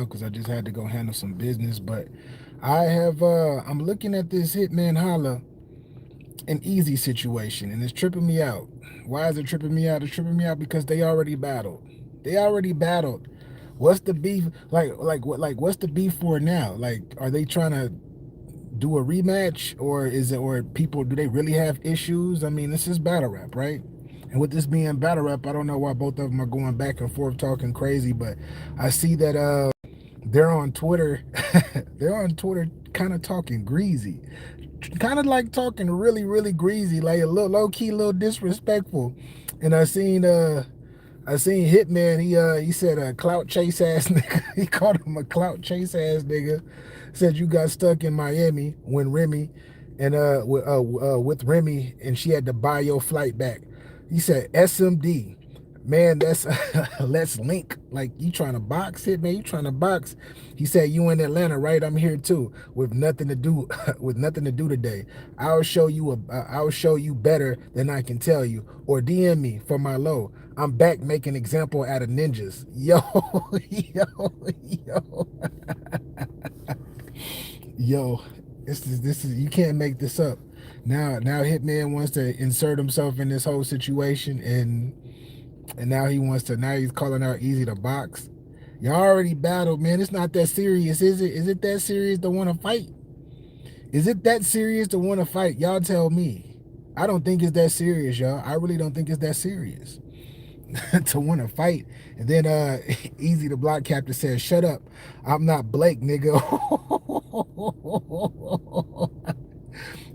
because I just had to go handle some business. But I'm looking at this Hitman Holla and Eazy situation, and it's tripping me out. Why is it tripping me out? It's tripping me out because they already battled. They already battled. What's the beef? What's the beef for now? Like, are they trying to do a rematch, or is it, or people, do they really have issues? I mean, this is battle rap, right? And with this being battle rap, I don't know why both of them are going back and forth talking crazy, but I see that they're on Twitter. They're on Twitter kind of talking greasy, kind of like talking really greasy, like a little low key, a little disrespectful. And I seen Hitman. He said a clout chase ass nigga. He called him a clout chase ass nigga. Said you got stuck in Miami when Remy and with Remy, and she had to buy your flight back. He said SMD. Man, that's let's link. Like, you trying to box, Hitman? You trying to box? He said you in Atlanta, right? I'm here too, with nothing to do, with nothing to do today. I'll show you better than I can tell you, or DM me for my low. I'm back making example out of ninjas. Yo, yo, yo. This is you can't make this up. Now Hitman wants to insert himself in this whole situation, and now he's calling out Eazy to box. Y'all already battled, man. It's not that serious, is it? Is it that serious to want to fight? Is it that serious to want to fight? Y'all tell me. I don't think it's that serious, y'all. I really don't think it's that serious to want to fight. And then Eazy the block captain says, "Shut up. I'm not Blake, nigga."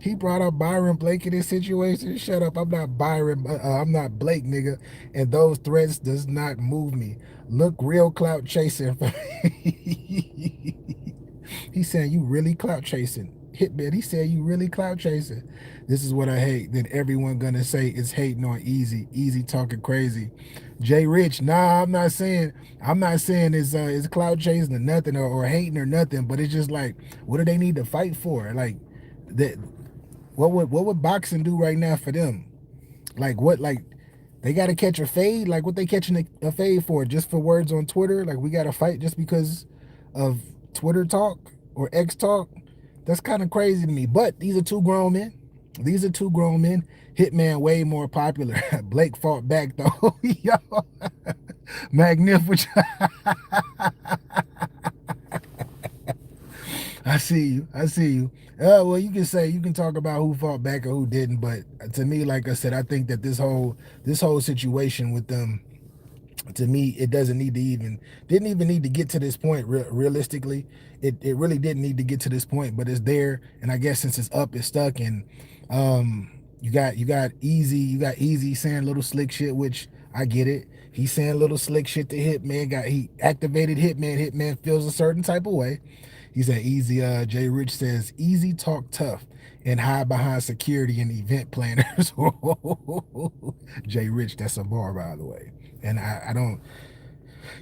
He brought up Byron Blake in this situation. Shut up. I'm not Byron. I'm not Blake, nigga. And those threats does not move me. Look real clout chasing. He said, you really clout chasing. Hitman, he said, you really clout chasing. This is what I hate. Then everyone gonna say it's hating on Eazy. Eazy talking crazy. Jay Rich, nah, I'm not saying it's clout chasing or nothing, or hating or nothing, but it's just like, what do they need to fight for? Like, that, what would boxing do right now for them? Like, what, like, they got to catch a fade? Like, what they catching a fade for? Just for words on Twitter? Like, we got to fight just because of Twitter talk or X talk? That's kind of crazy to me. But these are two grown men. These are two grown men. Hitman way more popular. Blake fought back though. Yo, magnificent. I see you. I see you. Well, you can talk about who fought back or who didn't, but to me, like I said, I think that this whole situation with them, to me, it doesn't need to didn't even need to get to this point. Realistically, it really didn't need to get to this point, but it's there, and I guess since it's up, it's stuck, and you got Eazy saying little slick shit, which I get it. He's saying little slick shit to Hitman. He activated Hitman. Hitman feels a certain type of way. He said Eazy. Jay Rich says Eazy talk tough and hide behind security and event planners. Jay Rich, that's a bar, by the way. And I don't.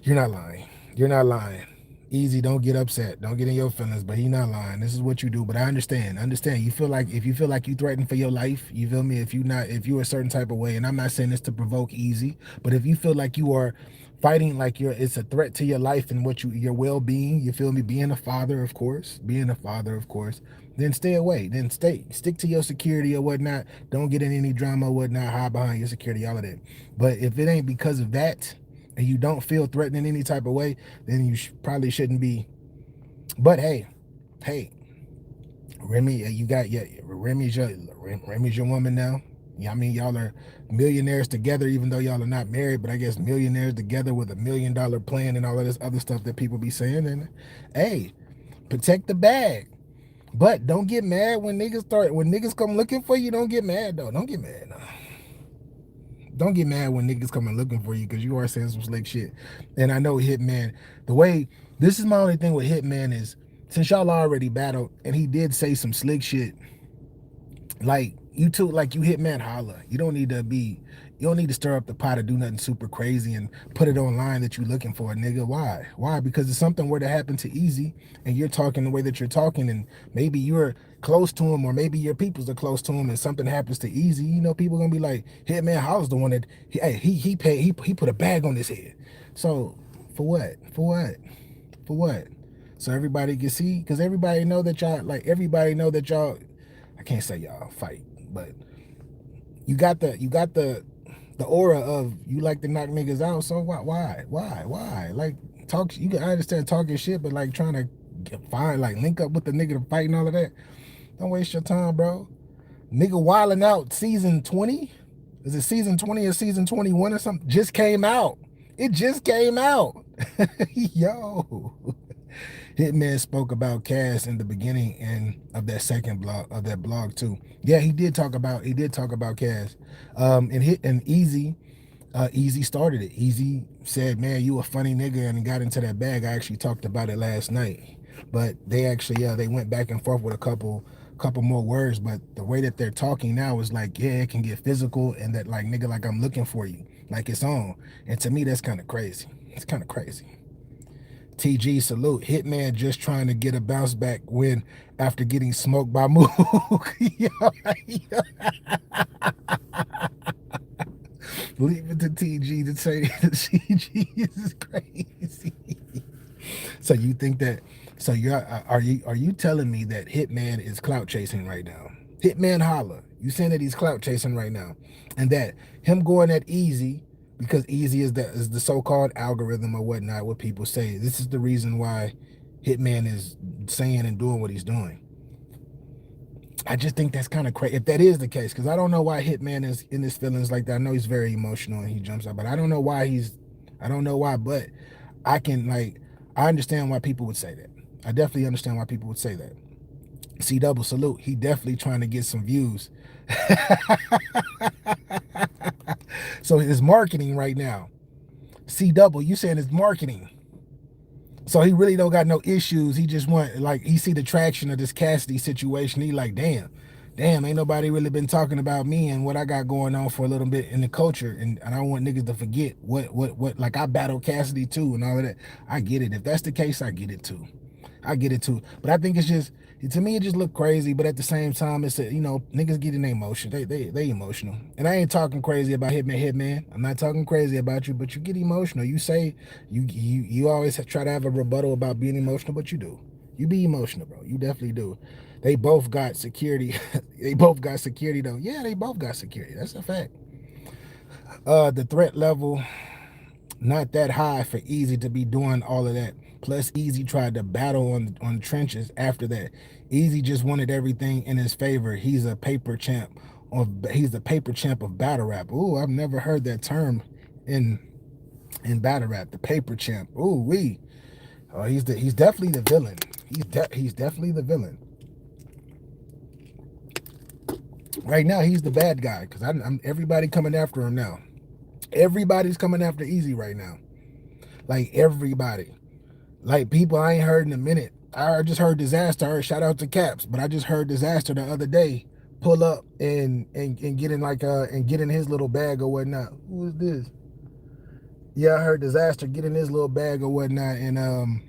You're not lying. You're not lying. Eazy, don't get upset. Don't get in your feelings. But he not lying. This is what you do. But I understand. Understand. You feel like, if you feel like you threatened for your life, you feel me? If you're a certain type of way, and I'm not saying this to provoke Eazy, but if you feel like you are fighting, like it's a threat to your life and your well-being, you feel me? Being a father, of course. Then stay away. Then stick to your security or whatnot. Don't get in any drama or whatnot. Hide behind your security, all of that. But if it ain't because of that, and you don't feel threatened in any type of way, then you probably shouldn't be. But hey, Remy, Remy's your woman now. Yeah, I mean, y'all are millionaires together, even though y'all are not married, but I guess millionaires together with $1 million plan and all of this other stuff that people be saying. And hey, protect the bag. But don't get mad when niggas come looking for you. Don't get mad though. Don't get mad. No. Don't get mad when niggas coming looking for you, because you are saying some slick shit. And I know Hitman, this is my only thing with Hitman is, since y'all already battled and he did say some slick shit, like you Hitman Holla. You don't need to stir up the pot or do nothing super crazy and put it online that you looking for a nigga. Why? Why? Because if something were to happen to Eazy and you're talking the way that you're talking, and maybe you're close to him, or maybe your peoples are close to him, and something happens to Eazy, people are gonna be like, Hitman Holla's the one that he put a bag on his head. So for what? For what? For what? So everybody can see, because everybody know that y'all, everybody know that y'all, I can't say y'all fight, but you got the aura of you like to knock niggas out. So why? Like, talk. I understand talking shit, but like trying to find, like, link up with the nigga to fight and all of that. Don't waste your time, bro. Nigga wilding out season 20. Is it season 20 or season 21 or something? Just came out. It just came out. Yo. Hitman spoke about Cass in the beginning and of that second blog, of that blog too. Yeah, he did talk about Cass. And Eazy, Eazy started it. Eazy said, "Man, you a funny nigga," and got into that bag. I actually talked about it last night. But they actually, they went back and forth with a couple more words. But the way that they're talking now is like, yeah, it can get physical, and that, like, nigga, like, I'm looking for you, like it's on. And to me, that's kind of crazy. It's kind of crazy. TG salute. Hitman just trying to get a bounce back win after getting smoked by Mook. Leave it to TG to say that TG is crazy. So you think that? So are you telling me that Hitman is clout chasing right now? Hitman Holla. You saying that he's clout chasing right now, and that him going at Eazy, because Eazy is the so-called algorithm or whatnot, what people say. This is the reason why Hitman is saying and doing what he's doing. I just think that's kind of crazy, if that is the case, because I don't know why Hitman is in his feelings like that. I know he's very emotional and he jumps out, but I don't know why but I understand why people would say that. I definitely understand why people would say that. C double salute. He definitely trying to get some views. So his marketing right now. C double, you saying it's marketing. So he really don't got no issues. He just want, like, he see the traction of this Cassidy situation. He like, damn, ain't nobody really been talking about me and what I got going on for a little bit in the culture. And I don't want niggas to forget what like, I battled Cassidy too and all of that. I get it. If that's the case, I get it too. But I think it's just, to me, it just look crazy. But at the same time, it's niggas get in their emotion. They emotional. And I ain't talking crazy about Hitman. I'm not talking crazy about you, but you get emotional. You say you always try to have a rebuttal about being emotional, but you do. You be emotional, bro. You definitely do. They both got security. They both got security though. Yeah, they both got security. That's a fact. The threat level, not that high for Eazy to be doing all of that. Plus, Eazy tried to battle on trenches after that. Eazy just wanted everything in his favor. He's a paper champ. He's the paper champ of battle rap. Ooh, I've never heard that term in battle rap. The paper champ. Ooh, he's definitely the villain. He's definitely the villain. Right now, he's the bad guy because I'm everybody coming after him now. Everybody's coming after Eazy right now. Like, everybody. Like, people I ain't heard in a minute. I just heard Disaster. Shout out to Caps, but I just heard Disaster the other day pull up and get in and get in his little bag or whatnot. Who is this? Yeah, I heard Disaster get in his little bag or whatnot, and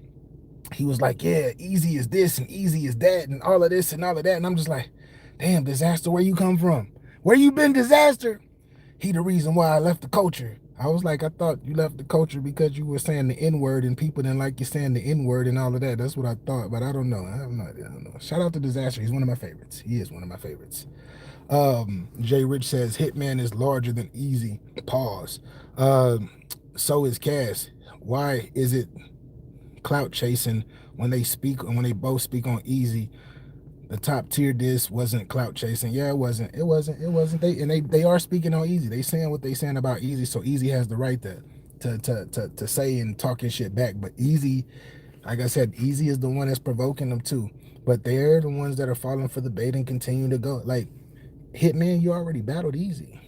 he was like, yeah, Eazy is this and Eazy is that and all of this and all of that. And I'm just like, damn, Disaster, where you come from? Where you been, Disaster? He the reason why I left the culture. I was like, I thought you left the culture because you were saying the N-word and people didn't like you saying the N-word and all of that. That's what I thought, but I don't know. I don't know. Shout out to Disaster. He's one of my favorites. He is one of my favorites. Jay Rich says, Hitman is larger than Eazy. Pause. So is Cass. Why is it clout chasing when they both speak on Eazy? The top tier disc wasn't clout chasing. Yeah, it wasn't. They are speaking on Eazy. They saying what they saying about Eazy, so Eazy has the right to say and talking shit back. But Eazy, like I said, Eazy is the one that's provoking them too. But they're the ones that are falling for the bait and continue to go. Like, Hitman, you already battled Eazy.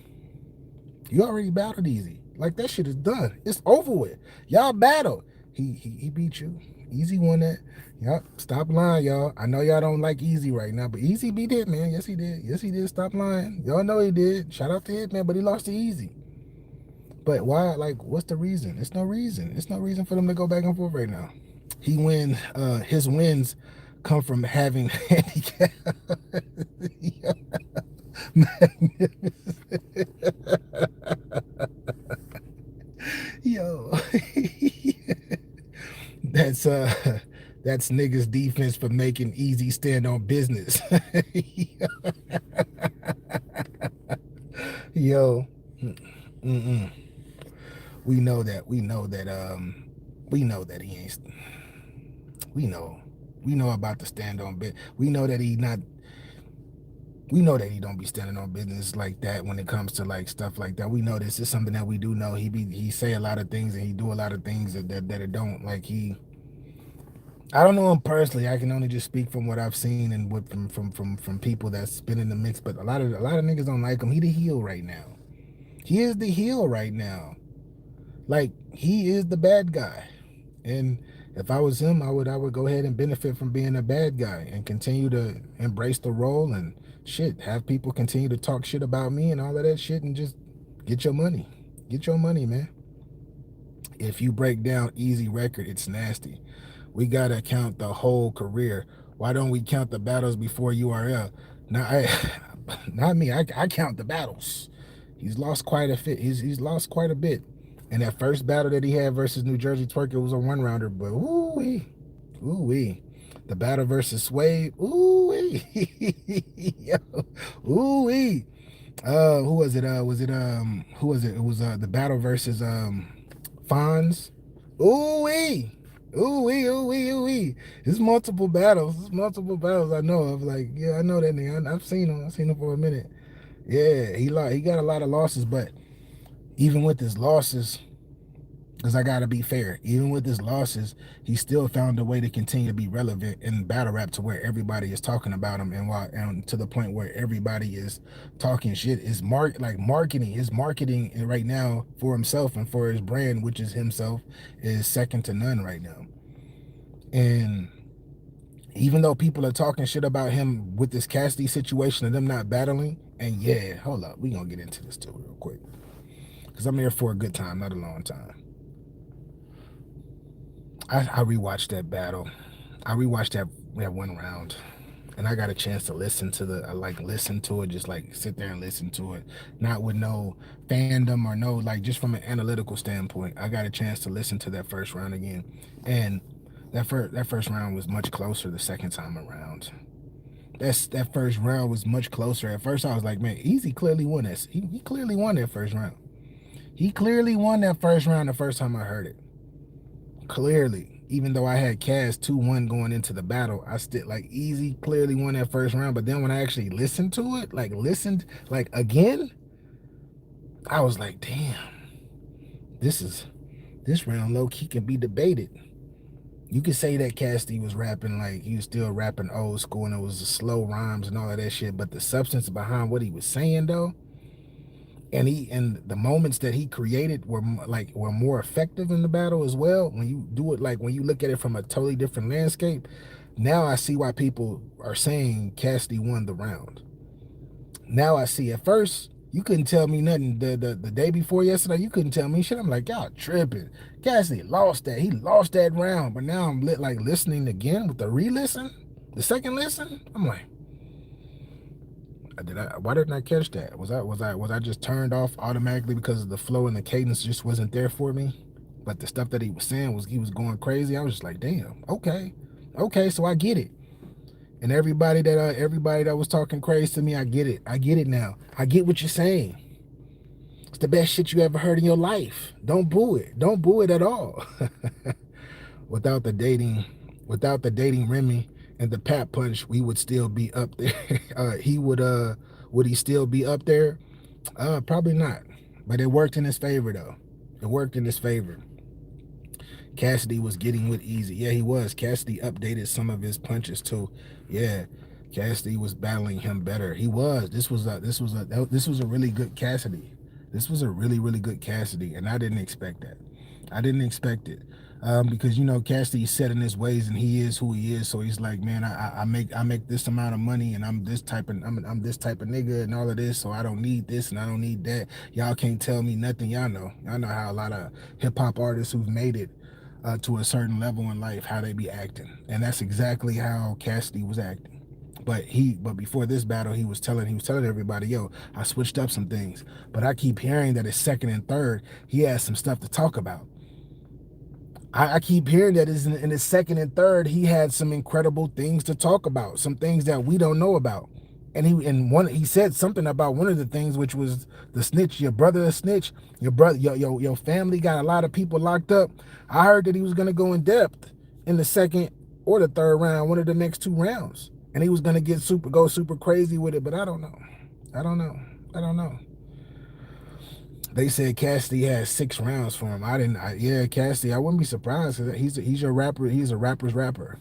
Like, that shit is done. It's over with. Y'all battled. He beat you. Eazy won that. Yep. Stop lying, y'all. I know y'all don't like Eazy right now, but Eazy beat Hitman. Yes, he did. Yes, he did. Stop lying. Y'all know he did. Shout out to Hitman, but he lost to Eazy. But why? Like, what's the reason? It's no reason. It's no reason for them to go back and forth right now. He wins. His wins come from having handicap. Yo. That's that's niggas defense for making Easy stand on business. Yo, mm-mm. we know that we know that he ain't. We know we know about the stand on bit. We know that he not. We know that he don't be standing on business like that when it comes to like stuff like that. We know this is something that we do know. He say a lot of things and he do a lot of things that it don't like he. I don't know him personally. I can only just speak from what I've seen and what from people that's been in the mix. But a lot of niggas don't like him. He the heel right now. He is the heel right now. Like he is the bad guy. And if I was him, I would go ahead and benefit from being a bad guy and continue to embrace the role and shit. Have people continue to talk shit about me and all of that shit and just get your money. Get your money, man. If you break down Easy record, it's nasty. We gotta count the whole career. Why don't we count the battles before URL? Now, not me. I count the battles. He's lost quite a fit. He's lost quite a bit. And that first battle that he had versus New Jersey Twerk, it was a one rounder. But ooh wee, the battle versus Sway, ooh wee, ooh wee. Who was it? Who was it? It was the battle versus Fonz. Ooh wee. Ooh wee, ooh wee, ooh wee. It's multiple battles. It's multiple battles I know of. Like, yeah, I know that nigga. I've seen him. I've seen him for a minute. Yeah, he got a lot of losses, but even with his losses, because I gotta be fair, even with his losses, he still found a way to continue to be relevant in battle rap to where everybody is talking about him and to the point where everybody is talking shit. Is marketing. His marketing right now for himself and for his brand, which is himself, is second to none right now. And even though people are talking shit about him with this Cassidy situation and them not battling, and yeah, hold up, we gonna get into this too real quick. Because I'm here for a good time, not a long time. I rewatched that battle. I rewatched that one round, and I got a chance to listen to listen to it, just like sit there and listen to it, not with no fandom or no like just from an analytical standpoint. I got a chance to listen to that first round again, and that first round was much closer the second time around. That first round was much closer. At first, I was like, man, Easy clearly won this. He clearly won that first round. He clearly won that first round the first time I heard it. Clearly, even though I had Cass 2-1 going into the battle, I still like Easy clearly won that first round. But then when I actually listened to it, listened again, I was like, damn, this round low key can be debated. You could say that Cassidy was rapping like he was still rapping old school and it was slow rhymes and all of that shit, but the substance behind what he was saying though, and the moments that he created were more effective in the battle as well. When you do it, like when you look at it from a totally different landscape, now I see why people are saying Cassidy won the round. Now I see. At first, you couldn't tell me nothing. The day before yesterday, you couldn't tell me shit. I'm like, y'all tripping. Cassidy lost that. He lost that round. But now I'm listening again with the re-listen, the second listen. I'm like, why didn't I catch that? Was I just turned off automatically because the flow and the cadence just wasn't there for me? But the stuff that he was saying he was going crazy. I was just like, damn, okay, so I get it. And everybody that was talking crazy to me, I get it. I get it now. I get what you're saying. It's the best shit you ever heard in your life. Don't boo it. Don't boo it at all. without the dating, without the dating Remy and the Pat Punch, we would still be up there. Would he still be up there? Probably not. But it worked in his favor though. It worked in his favor. Cassidy was getting with Easy. Yeah, he was. Cassidy updated some of his punches too. Yeah, Cassidy was battling him better. He was. This was a really good Cassidy. This was a really, really good Cassidy, and I didn't expect that. I didn't expect it. Because Cassidy's set in his ways and he is who he is. So he's like, man, I make this amount of money and I'm this type of nigga and all of this. So I don't need this and I don't need that. Y'all can't tell me nothing. Y'all know how a lot of hip hop artists who've made it to a certain level in life, how they be acting. And that's exactly how Cassidy was acting. But before this battle, he was telling everybody, yo, I switched up some things. But I keep hearing that his second and third, he has some stuff to talk about. I keep hearing that is in the second and third, he had some incredible things to talk about, some things that we don't know about. And he said something about one of the things, which was the snitch, your brother a snitch, your brother, your family got a lot of people locked up. I heard that he was gonna go in depth in the second or the third round, one of the next two rounds. And he was gonna go super crazy with it, but I don't know. I don't know. I don't know. They said Cassidy had 6 rounds for him. Yeah, Cassidy. I wouldn't be surprised because he's your rapper. He's a rapper's rapper.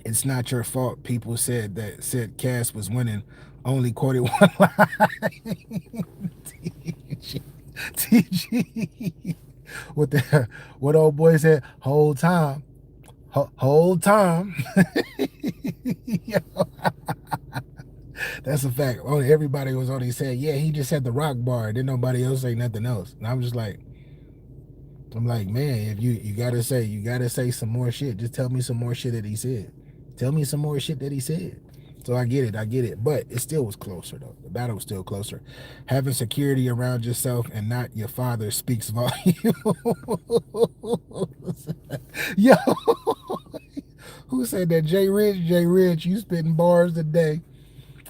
It's not your fault. People said Cass was winning. Only quoted one line. TG. What old boy said? Whole time. Whole time. Yo. That's a fact. Everybody was only saying, yeah, he just had the rock bar. Didn't nobody else say nothing else. And I'm like, man, if you gotta say some more shit. Just tell me some more shit that he said. Tell me some more shit that he said. So I get it. But it still was closer though. The battle was still closer. Having security around yourself and not your father speaks volumes. Yo, who said that? Jay Rich, you spitting bars today.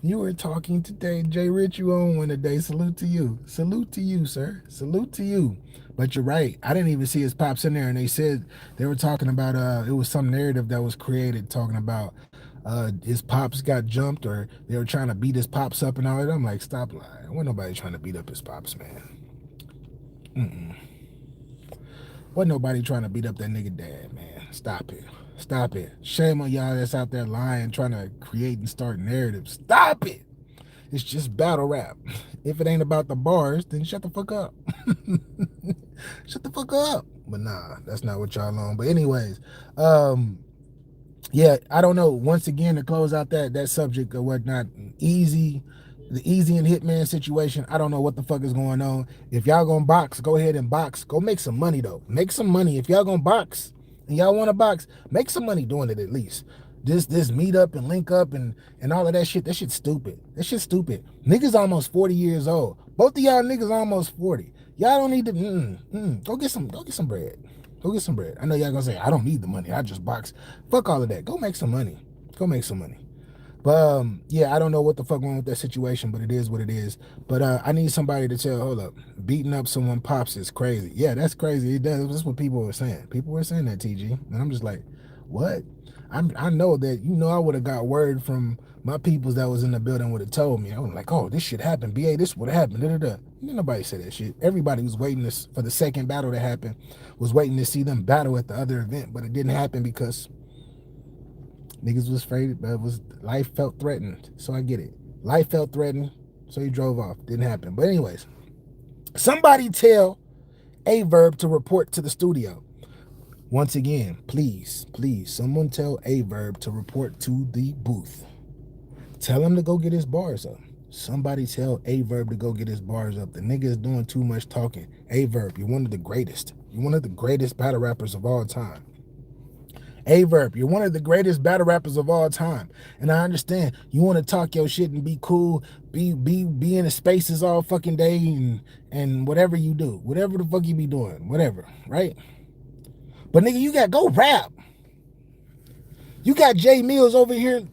You were talking today. Jay Rich, you own one today. Salute to you. Salute to you, sir. Salute to you. But you're right. I didn't even see his pops in there. And they were talking about, it was some narrative that was created talking about his pops got jumped or they were trying to beat his pops up and all that. I'm like, stop lying. Wasn't nobody trying to beat up his pops, man. Wasn't nobody trying to beat up that nigga dad, man. Stop it. Stop it. Shame on y'all that's out there lying, trying to create and start narratives. Stop it. It's just battle rap. If it ain't about the bars, then shut the fuck up. Shut the fuck up. But nah, that's not what y'all on. But anyways, yeah, I don't know. Once again, to close out that subject or whatnot, the Eazy and Hitman situation, I don't know what the fuck is going on. If y'all gonna box, go ahead and box. Go make some money though. Make some money. If y'all gonna box and y'all want to box, make some money doing it at least. This meet up and link up and all of that shit's stupid. That shit's stupid. Niggas almost 40 years old. Both of y'all niggas almost 40. Y'all don't need to go get some bread. Go get some bread. I know y'all gonna say, I don't need the money. I just box. Fuck all of that. Go make some money. Go make some money. But yeah, I don't know what the fuck wrong with that situation, but it is what it is. But I need somebody to tell, hold up, beating up someone pops is crazy. Yeah, that's crazy. It does. That's what people were saying. People were saying that, TG. And I'm just like, what? I know that, I would have got word from my peoples that was in the building would have told me. I was like, oh, this shit happened. BA, this would have happened. Didn't nobody say that shit. Everybody was waiting for the second battle to happen, was waiting to see them battle at the other event, but it didn't happen because niggas was afraid, but life felt threatened. So I get it. Life felt threatened, so he drove off. Didn't happen. But anyways, somebody tell a Verb to report to the studio. Once again, please, someone tell a Verb to report to the booth. Tell him to go get his bars up. Somebody tell a Verb to go get his bars up. The nigga is doing too much talking. A Verb, you're one of the greatest. You're one of the greatest battle rappers of all time. A Verb, you're one of the greatest battle rappers of all time. And I understand you want to talk your shit and be cool, be in the spaces all fucking day and whatever you do. Whatever the fuck you be doing. Whatever, right? But nigga, you got go rap. You got Jay Mills over here.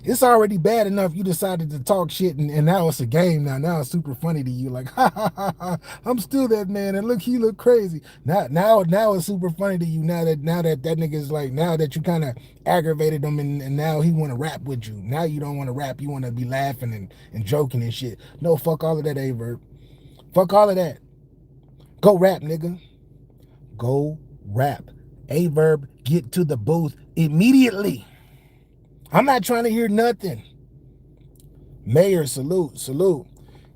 It's already bad enough you decided to talk shit and now it's a game now. Now it's super funny to you. Like, ha ha ha ha, I'm still that man and look, he look crazy. Now it's super funny to you now that nigga's like, now that you kind of aggravated him and now he want to rap with you. Now you don't want to rap, you want to be laughing and joking and shit. No, fuck all of that, A-Verb. Fuck all of that. Go rap, nigga. Go rap. A-Verb, get to the booth immediately. I'm not trying to hear nothing. Mayor, salute.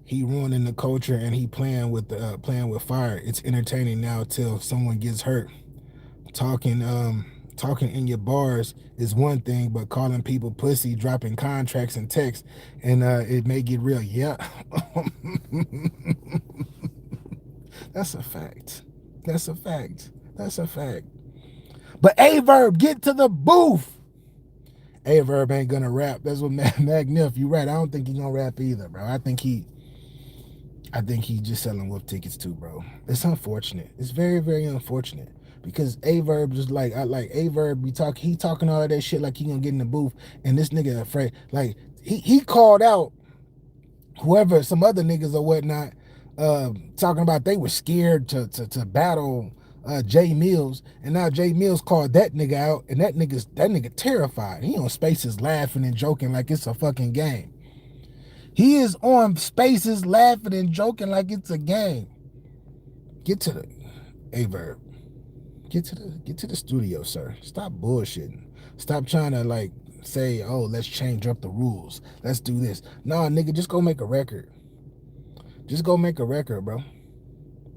He ruining the culture and he playing with fire. It's entertaining now till someone gets hurt. Talking in your bars is one thing, but calling people pussy, dropping contracts and texts, and it may get real. Yeah. That's a fact. But A-Verb, get to the booth. A-Verb ain't gonna rap. That's what Magnif, you right. I don't think he gonna rap either, bro. I think I think he's just selling wolf tickets too, bro. It's unfortunate. It's very, very unfortunate. Because A Verb just like I like A Verb he talking all of that shit like he gonna get in the booth and this nigga afraid. Like he called out whoever, some other niggas or whatnot, talking about they were scared to battle Jay Mills, and now Jay Mills called that nigga out, and that nigga terrified. He on Spaces laughing and joking like it's a fucking game. He is on Spaces laughing and joking like it's a game. Get to the Verb. Get to the studio, sir. Stop bullshitting. Stop trying to like say, oh, let's change up the rules. Let's do this. Nah, nigga, just go make a record. Just go make a record, bro.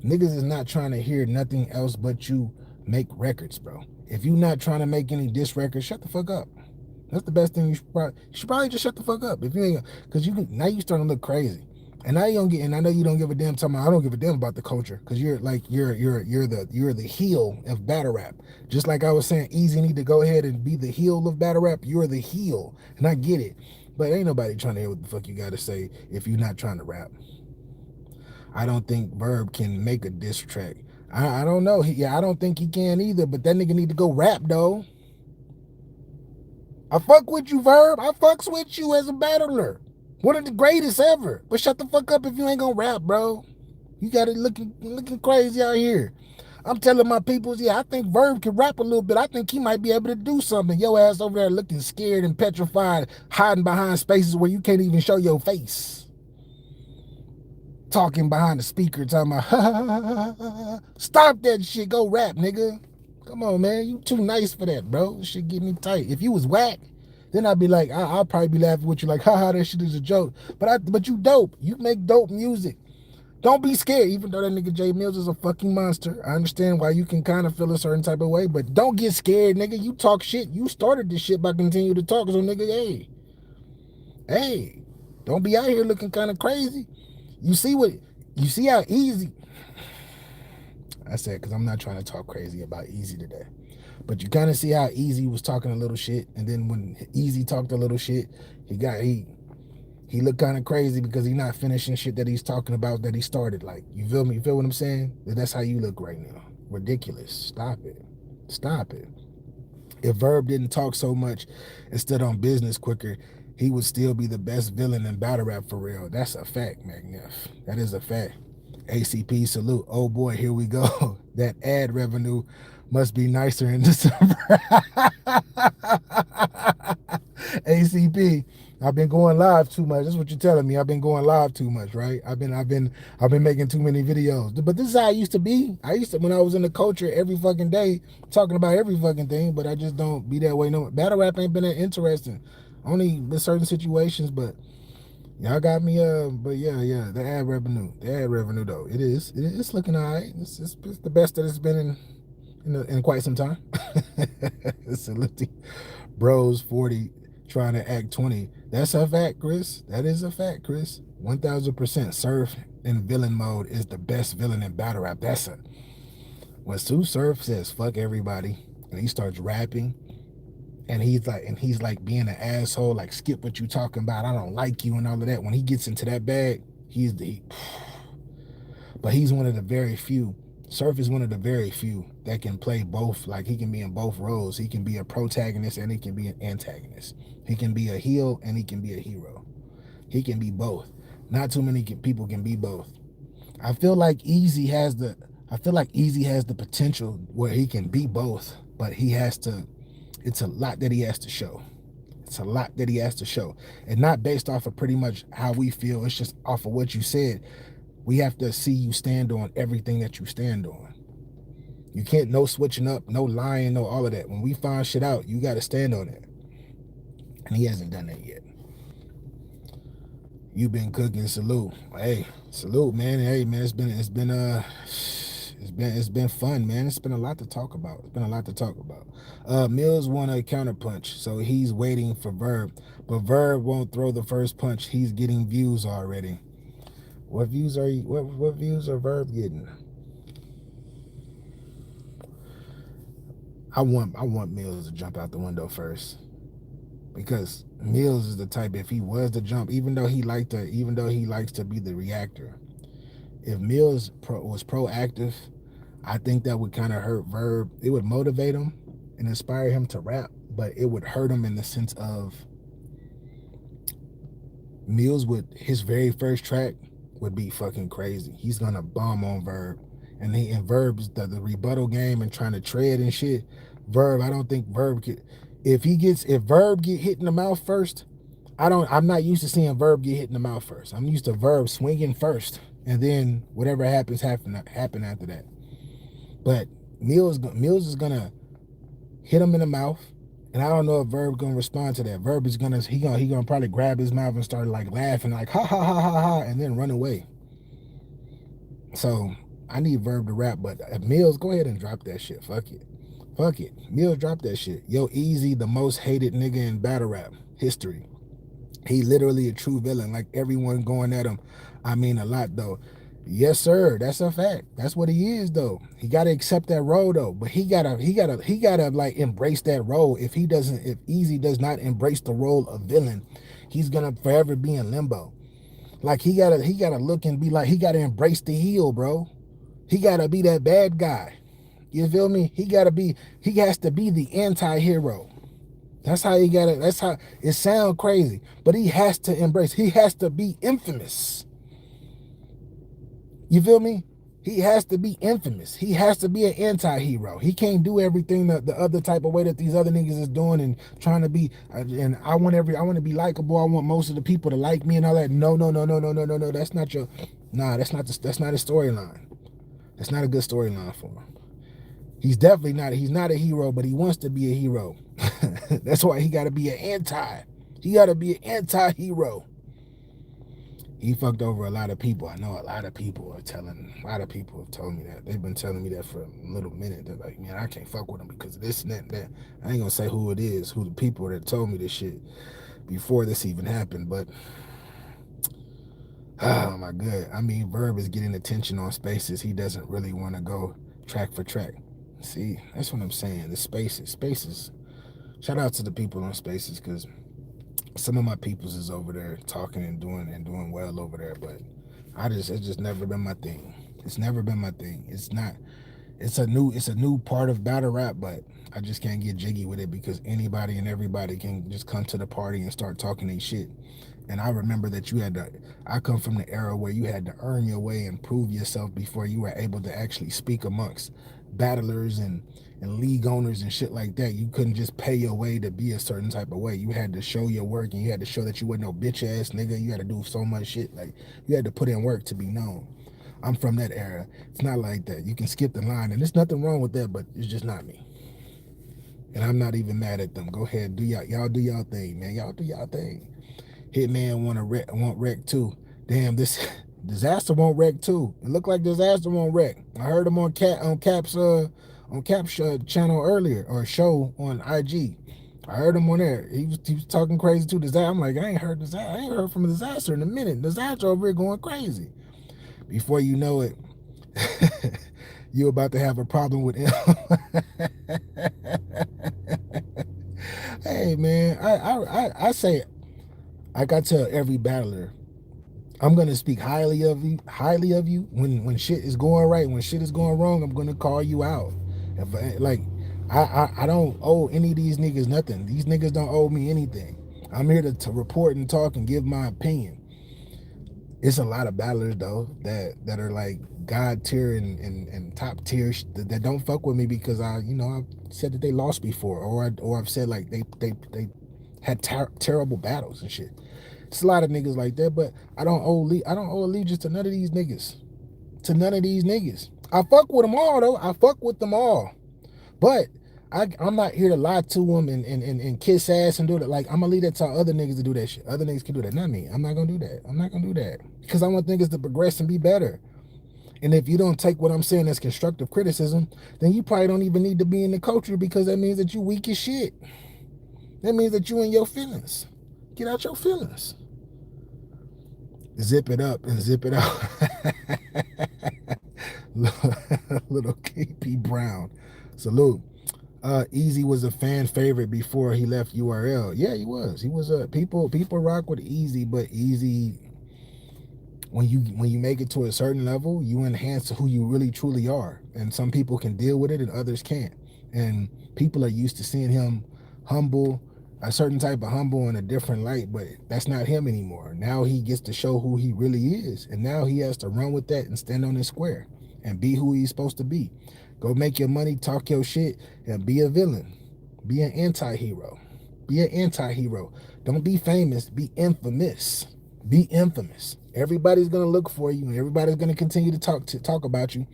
Niggas is not trying to hear nothing else but you make records, bro. If you not trying to make any diss records, shut the fuck up. That's the best thing. You should probably just shut the fuck up. If you ain't, because now you starting to look crazy. And now you don't get, and I know you don't give a damn. I don't give a damn about the culture, because you're the heel of battle rap. Just like I was saying, Eazy need to go ahead and be the heel of battle rap. You're the heel, and I get it, but ain't nobody trying to hear what the fuck you got to say if you're not trying to rap. I don't think Verb can make a diss track. I don't know. I don't think he can either. But that nigga need to go rap though. I fuck with you, Verb. I fucks with you as a battler. One of the greatest ever. But shut the fuck up if you ain't gonna rap, bro. You got it looking crazy out here. I'm telling my peoples, I think Verb can rap a little bit. I think he might be able to do something. Your ass over there looking scared and petrified, hiding behind spaces where you can't even show your face. Talking behind the speaker, talking about, stop that shit, go rap, nigga. Come on, man, you too nice for that, bro. This shit get me tight. If you was whack, then I'd be like, I'll probably be laughing with you like, haha, that shit is a joke. But you dope. You make dope music. Don't be scared, even though that nigga Jay Mills is a fucking monster. I understand why you can kind of feel a certain type of way, but don't get scared, nigga. You talk shit. You started this shit by continuing to talk, so nigga, hey, don't be out here looking kind of crazy. You see how easy, I said, because I'm not trying to talk crazy about Eazy today, but you kind of see how Eazy was talking a little shit, and then when Eazy talked a little shit, he looked kind of crazy because he's not finishing shit that he's talking about that he started. Like, you feel me? You feel what I'm saying? That's how you look right now. Ridiculous. Stop it. If Verb didn't talk so much and stood on business quicker, he would still be the best villain in battle rap for real. That's a fact, Magnif. That is a fact. ACP salute. Oh boy, here we go. That ad revenue must be nicer in December. ACP, I've been going live too much. That's what you're telling me. I've been going live too much, right? I've been making too many videos. But this is how I used to be. When I was in the culture every fucking day, talking about every fucking thing, but I just don't be that way no more. Battle rap ain't been that interesting. Only with certain situations, but y'all got me, but yeah, the ad revenue though, it's looking all right. It's the best that it's been in quite some time. Salute. Bros 40 trying to act 20. That's a fact, Chris. That is a fact, Chris. 1000%. Surf in villain mode is the best villain in battle rap. When Sue Surf says fuck everybody and he starts rapping, and he's like being an asshole, like skip what you talking about, I don't like you and all of that. When he gets into that bag, but he's one of the very few. Surf is one of the very few that can play both. Like, he can be in both roles. He can be a protagonist and he can be an antagonist. He can be a heel and he can be a hero. He can be both. Not too many people can be both. I feel like Eazy has the potential where he can be both, but it's a lot that he has to show. And not based off of pretty much how we feel. It's just off of what you said. We have to see you stand on everything that you stand on. You can't, no switching up, no lying, no all of that. When we find shit out, you got to stand on it. And he hasn't done that yet. You've been cooking, salute. Hey, salute, man. Hey, man, it's been fun, man. It's been a lot to talk about. Mills won a counterpunch, so he's waiting for Verb. But Verb won't throw the first punch. He's getting views already. What views are Verb getting? I want Mills to jump out the window first, because Mills is the type, if he was to jump, even though he likes to be the reactor, If Mills was proactive, I think that would kind of hurt Verb. It would motivate him and inspire him to rap, but it would hurt him in the sense of Mills would, his very first track would be fucking crazy. He's gonna bomb on Verb, and Verb's the rebuttal game and trying to tread and shit. Verb, I don't think Verb could. If Verb get hit in the mouth first, I'm not used to seeing Verb get hit in the mouth first. I'm used to Verb swinging first, and then whatever happen after that. But Mills is gonna hit him in the mouth, and I don't know if Verb's gonna respond to that. Verb is gonna he gonna probably grab his mouth and start like laughing like ha ha ha ha ha, and then run away. So I need Verb to rap, but Mills, go ahead and drop that shit. Fuck it. Fuck it. Mills, drop that shit. Yo, Eazy, the most hated nigga in battle rap history. He literally a true villain. Like everyone going at him. I mean a lot though. Yes, sir. That's a fact. That's what he is though. He gotta accept that role though. But he gotta like embrace that role. If Eazy does not embrace the role of villain, he's gonna forever be in limbo. Like he gotta look and be like, he gotta embrace the heel, bro. He gotta be that bad guy. You feel me? He has to be the anti-hero. That's how it sounds crazy, but he has to embrace, he has to be infamous. You feel me? He has to be infamous. He has to be an anti-hero. He can't do everything the other type of way that these other niggas is doing and trying to be. And I want to be likable. I want most of the people to like me and all that. No. That's not your. Nah, that's not a storyline. That's not a good storyline for him. He's definitely not. He's not a hero, but he wants to be a hero. That's why he got to be an anti. He got to be an anti-hero. He fucked over a lot of people. I know a lot of people have told me that. They've been telling me that for a little minute. They're like, man, I can't fuck with him because of this and that and that. I ain't gonna say who it is, who the people that told me this shit before this even happened, but oh my god. I mean, Verb is getting attention on spaces. He doesn't really want to go track for track. See, that's what I'm saying. The spaces. Shout out to the people on spaces because some of my peoples is over there talking and doing well over there, but it's just never been my thing. It's never been my thing. It's not. It's a new part of battle rap, but I just can't get jiggy with it because anybody and everybody can just come to the party and start talking their shit. And I remember that I come from the era where you had to earn your way and prove yourself before you were able to actually speak amongst battlers and league owners and shit like that. You couldn't just pay your way to be a certain type of way. You had to show your work and you had to show that you wasn't no bitch ass nigga. You had to do so much shit. Like you had to put in work to be known. I'm from that era. It's not like that. You can skip the line and there's nothing wrong with that, but it's just not me. And I'm not even mad at them. Go ahead, y'all do y'all thing, man. Y'all do y'all thing. Hitman want wreck too. Damn, this Disaster won't wreck too. It looked like Disaster won't wreck. I heard him on Cap's channel earlier or show on IG. I heard him on there. He was talking crazy too. Disaster. I'm like, I ain't heard from Disaster in a minute. Disaster over here going crazy. Before you know it, you're about to have a problem with him. Hey man, I say, like I tell every battler, I'm gonna speak highly of you when shit is going right. When shit is going wrong, I'm gonna call you out. I don't owe any of these niggas nothing. These niggas don't owe me anything. I'm here to report and talk and give my opinion. It's a lot of battlers though that are like God tier and top tier that don't fuck with me because I've said that they lost before or I've said like they had terrible battles and shit. It's a lot of niggas like that, but I don't owe allegiance to none of these niggas. I fuck with them all though. I fuck with them all, but I'm not here to lie to them and kiss ass and do that. Like I'm gonna leave that to other niggas to do that shit. Other niggas can do that, not me. I'm not gonna do that because I want niggas to progress and be better. And if you don't take what I'm saying as constructive criticism, then you probably don't even need to be in the culture because that means that you weak as shit. That means that you in your feelings. Get out your feelings. Zip it up and zip it out. Little KP Brown. Salute. Eazy was a fan favorite before he left URL. Yeah, he was. He was a people rock with Eazy, but Eazy when you make it to a certain level, you enhance who you really truly are. And some people can deal with it and others can't. And people are used to seeing him humble, a certain type of humble in a different light, but that's not him anymore. Now he gets to show who he really is. And now he has to run with that and stand on his square and be who he's supposed to be. Go make your money, talk your shit, and be a villain. Be an anti-hero. Be an anti-hero. Don't be famous, be infamous. Be infamous. Everybody's gonna look for you, and everybody's gonna continue to talk about you.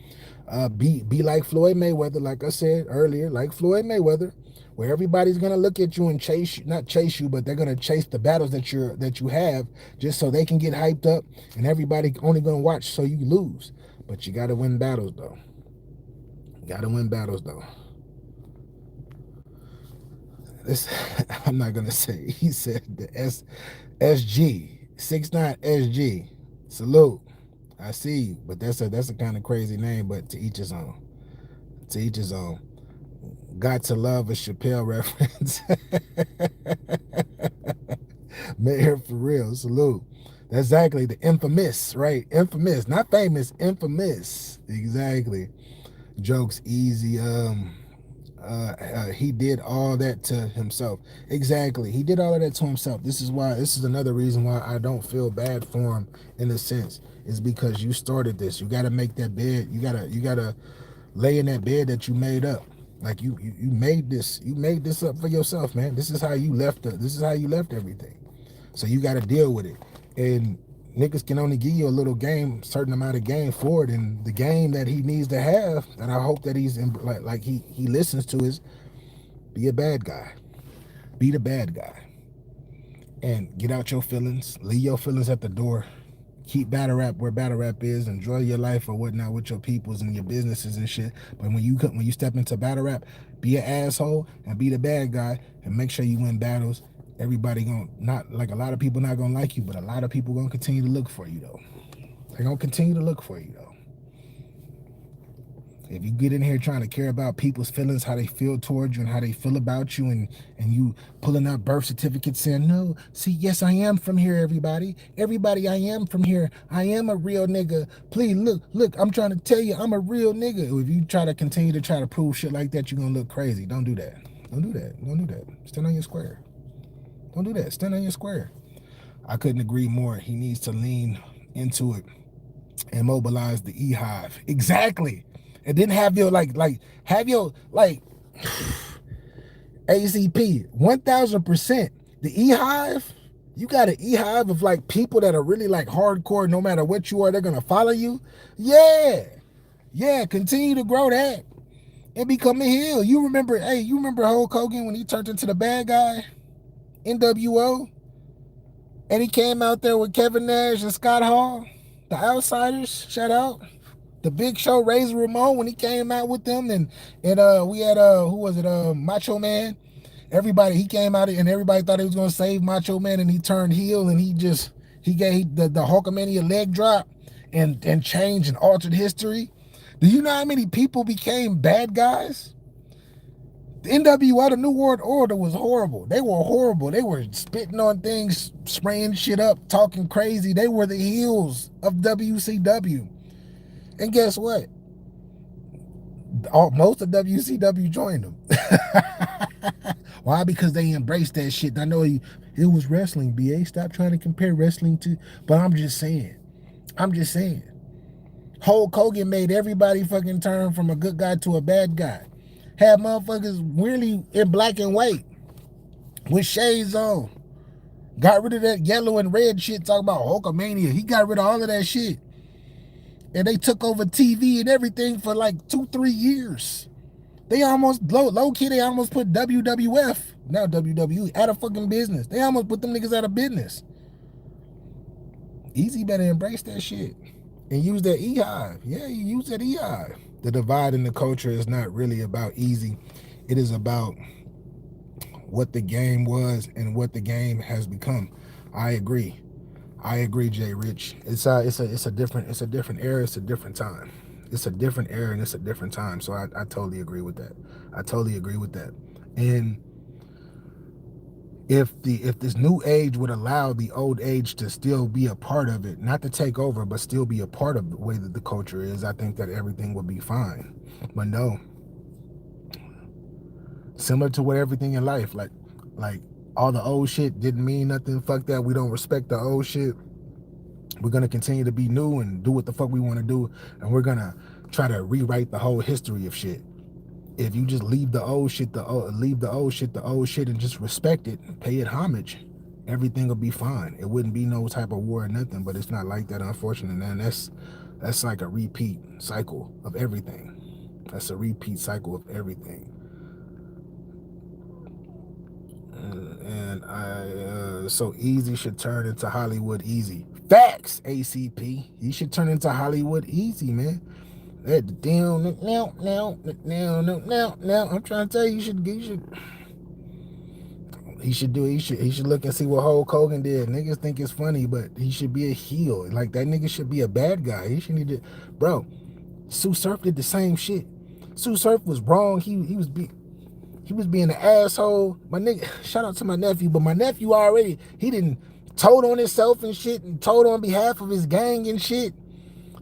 Be like Floyd Mayweather, like I said earlier, like Floyd Mayweather, where everybody's gonna look at you and chase you, not chase you, but they're gonna chase the battles that you have, just so they can get hyped up, and everybody only gonna watch so you lose. But you gotta win battles though. You gotta win battles though. This I'm not gonna say. He said the SG 69 SG. Salute. I see you, but that's a kind of crazy name. But to each his own. To each his own. Got to love a Chappelle reference. Mayor for real. Salute. That's exactly the infamous, right? Infamous, not famous. Infamous. Exactly. Jokes easy. He did all that to himself. Exactly. He did all of that to himself. This is another reason why I don't feel bad for him in a sense. Is because you started this. You gotta make that bed. You gotta lay in that bed that you made up. Like you made this. You made this up for yourself, man. This is how you left this is how you left everything. So you gotta deal with it. And niggas can only give you a little game, certain amount of game for it, and the game that he needs to have, and I hope that he's in, like he listens to, is be a bad guy, be the bad guy, and get out your feelings, leave your feelings at the door, keep battle rap where battle rap is, enjoy your life or whatnot with your peoples and your businesses and shit. But when you step into battle rap, be an asshole and be the bad guy, and make sure you win battles. Everybody gonna, not like, a lot of people not gonna like you, but a lot of people gonna continue to look for you though. They're gonna continue to look for you though. If you get in here trying to care about people's feelings, how they feel towards you and how they feel about you, and you pulling out birth certificates saying, no, see, yes, I am from here, everybody. Everybody, I am from here. I am a real nigga. Please, look, I'm trying to tell you, I'm a real nigga. If you try to continue to try to prove shit like that, you're gonna look crazy. Don't do that. Don't do that. Don't do that. Stand on your square. Don't do that. Stand on your square. I couldn't agree more. He needs to lean into it and mobilize the E-Hive. Exactly. And then have your have your ACP 1000%. The E-Hive, you got an E-Hive of like people that are really like hardcore. No matter what you are, they're gonna follow you. Yeah. Continue to grow that and become a heel. You remember Hulk Hogan when he turned into the bad guy, NWO, and he came out there with Kevin Nash and Scott Hall, the Outsiders. Shout out. The Big Show, Razor Ramon, when he came out with them, and we had who was it, Macho Man. Everybody, he came out and everybody thought he was gonna save Macho Man, and he turned heel, and he gave the Hulkamania leg drop and changed and altered history. Do you know how many people became bad guys? The NWO, the New World Order, was horrible. They were horrible. They were spitting on things, spraying shit up, talking crazy. They were the heels of WCW. And guess what? Most of WCW joined them. Why? Because they embraced that shit. I know it was wrestling, BA. Stop trying to compare wrestling to... But I'm just saying. Hulk Hogan made everybody fucking turn from a good guy to a bad guy. Had motherfuckers really in black and white with shades on. Got rid of that yellow and red shit, talking about Hulkamania. He got rid of all of that shit. And they took over TV and everything for like 2-3 years. They almost, low key, they almost put WWF, now WWE, out of fucking business. They almost put them niggas out of business. Easy better embrace that shit and use that E-Hive. Yeah, you use that E-Hive. The divide in the culture is not really about Easy. It is about what the game was and what the game has become. I agree, Jay Rich. It's a different era. It's a different time. It's a different era and it's a different time. So I totally agree with that. And if this new age would allow the old age to still be a part of it, not to take over, but still be a part of the way that the culture is, I think that everything would be fine. But no, similar to what everything in life, like all the old shit didn't mean nothing. Fuck that. We don't respect the old shit. We're gonna continue to be new and do what the fuck we want to do, and we're gonna try to rewrite the whole history of shit. If you just leave the old shit, the old shit, and just respect it, pay it homage, everything will be fine. It wouldn't be no type of war or nothing. But it's not like that, unfortunately. And that's like a repeat cycle of everything. That's a repeat cycle of everything. And so Easy should turn into Hollywood Easy. Facts, ACP. He should turn into Hollywood Easy, man. Now. I'm trying to tell you, he should look and see what Hulk Hogan did. Niggas think it's funny, but he should be a heel. Like that nigga should be a bad guy. He should need to, bro. Sue Surf did the same shit. Sue Surf was wrong. He was being an asshole. My nigga, shout out to my nephew, but my nephew already, he didn't told on himself and shit and told on behalf of his gang and shit.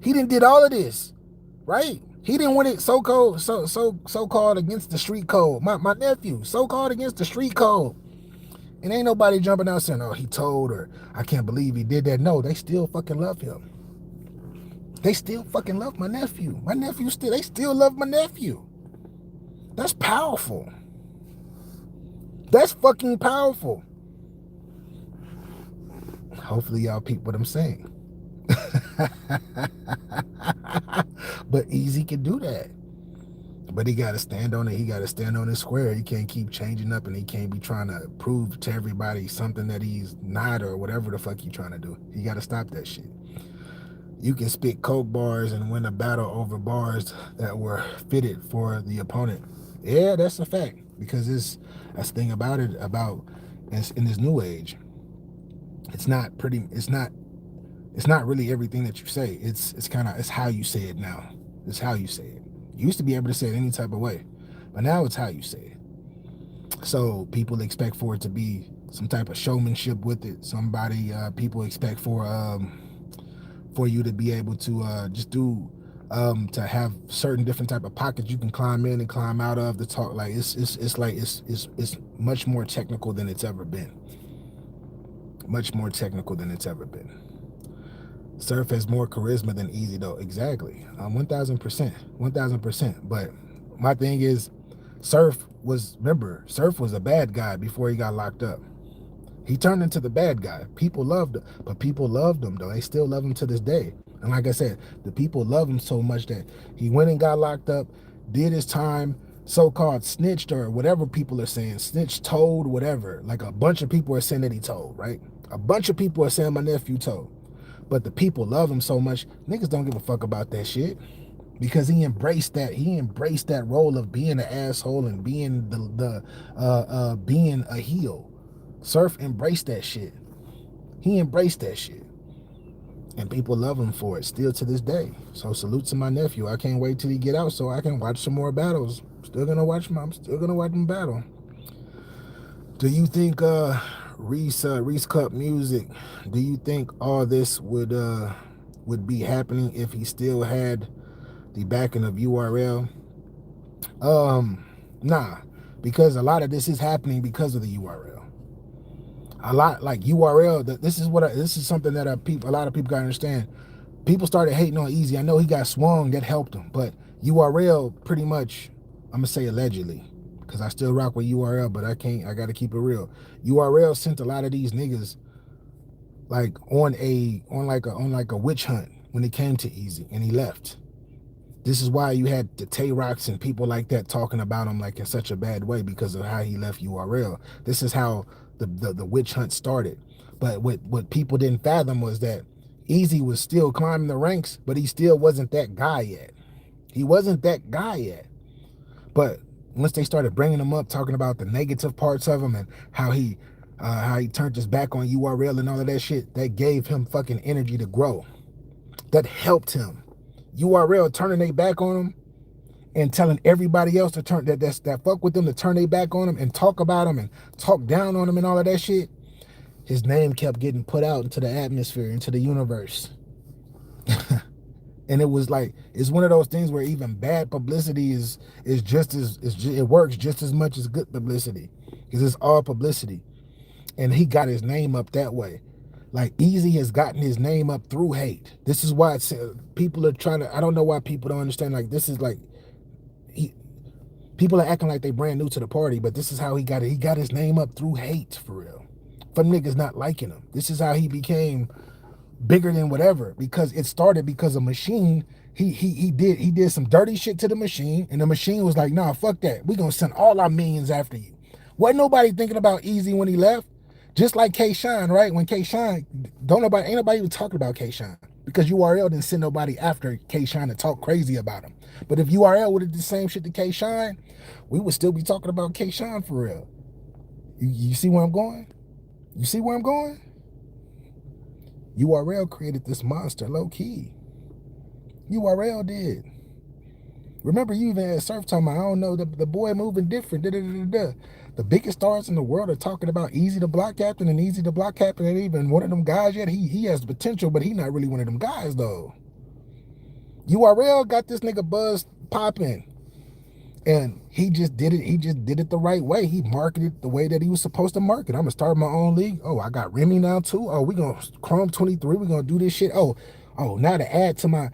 He didn't did all of this, right? He didn't want it so-called against the street code. My nephew, so-called against the street code. And ain't nobody jumping out saying, oh, he told, or I can't believe he did that. No, they still fucking love him. They still fucking love my nephew. They still love my nephew. That's powerful. That's fucking powerful. Hopefully y'all peep what I'm saying. But Easy can do that. But he got to stand on it. He got to stand on his square. He can't keep changing up, and he can't be trying to prove to everybody something that he's not or whatever the fuck he's trying to do. He got to stop that shit. You can spit coke bars and win a battle over bars that were fitted for the opponent. Yeah, that's a fact. Because that's the thing about it, in this new age. It's not really everything that you say. It's how you say it now. It's how you say it. You used to be able to say it any type of way, but now it's how you say it. So people expect for it to be some type of showmanship with it. People expect for you to be able to just do to have certain different type of pockets you can climb in and climb out of. The talk, like it's much more technical than it's ever been. Much more technical than it's ever been. Surf has more charisma than Easy, though. Exactly. 1,000%. 1,000%. But my thing is, Surf was a bad guy before he got locked up. He turned into the bad guy. People loved him, but people loved him, though. They still love him to this day. And like I said, the people love him so much that he went and got locked up, did his time, so-called snitched, or whatever people are saying, snitched, told, whatever. Like a bunch of people are saying that he told, right? A bunch of people are saying my nephew told. But the people love him so much, niggas don't give a fuck about that shit. Because he embraced that role of being an asshole and being being a heel. Surf embraced that shit. He embraced that shit. And people love him for it still to this day. So salute to my nephew. I can't wait till he get out so I can watch some more battles. I'm still gonna watch him battle. Do you think Reese Cup Music, do you think all this would be happening if he still had the backing of URL? Nah, because a lot of this is happening because of the URL. A lot, like URL, this is something that a lot of people gotta understand. People started hating on Easy. I know he got swung, that helped him, but URL pretty much, I'm gonna say allegedly, because I still rock with URL, but I gotta keep it real. URL sent a lot of these niggas like on a witch hunt when it came to Easy, and he left. This is why you had the Tay Rocks and people like that talking about him like in such a bad way, because of how he left URL. This is how the witch hunt started. But what people didn't fathom was that Easy was still climbing the ranks, but he still wasn't that guy yet. He wasn't that guy yet. But once they started bringing him up, talking about the negative parts of him and how he turned his back on URL and all of that shit, that gave him fucking energy to grow. That helped him. URL turning their back on him, and telling everybody else to turn that fuck with them to turn their back on him and talk about him and talk down on him and all of that shit, his name kept getting put out into the atmosphere, into the universe. And it was like, it's one of those things where even bad publicity is just as it works just as much as good publicity, because it's all publicity. And he got his name up that way. Like Eazy has gotten his name up through hate. This is why people are trying to, I don't know why people don't understand, like this is like, people are acting like they brand new to the party, but this is how he got it. He got his name up through hate, for real. For niggas not liking him. This is how he became bigger than whatever, because it started because a machine, he did some dirty shit to the machine, and the machine was like, nah, fuck that. We gonna send all our millions after you. Wasn't nobody thinking about Eazy when he left. Just like K-Shine, right? When K-Shine, ain't nobody even talking about K-Shine, because URL didn't send nobody after K-Shine to talk crazy about him. But if URL would have did the same shit to K-Shine, we would still be talking about K-Shine for real. You see where I'm going? You see where I'm going? URL created this monster low key. URL did. Remember, you even had Surf talking about, I don't know, the boy moving different. The biggest stars in the world are talking about Eazy the Block Captain, and Eazy the Block Captain ain't even one of them guys yet. He has the potential, but he not really one of them guys though. URL got this nigga buzz popping. And he just did it the right way. He marketed the way that he was supposed to market. I'm gonna start my own league. Oh, I got Remy now too. Oh, we gonna Chrome 23. We gonna do this shit. Oh, now to add to my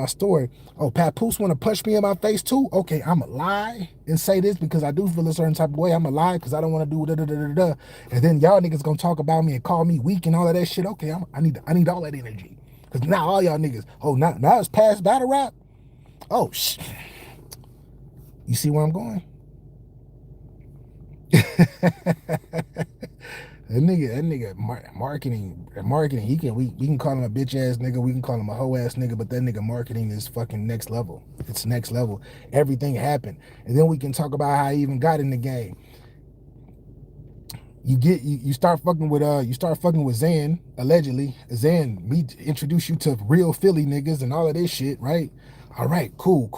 story. Oh, Papoose wanna punch me in my face too. Okay, I'ma lie and say this because I do feel a certain type of way. I'ma lie because I don't wanna do da. And then y'all niggas gonna talk about me and call me weak and all of that shit. Okay, I need all that energy. Cause now all y'all niggas, oh, now it's past battle rap. Oh shit. You see where I'm going? that nigga marketing, we can call him a bitch ass nigga, we can call him a hoe ass nigga, but that nigga marketing is fucking next level. It's next level. Everything happened. And then we can talk about how he even got in the game. You start fucking with Zan, allegedly. Zan, me introduce you to real Philly niggas and all of this shit, right? All right, cool.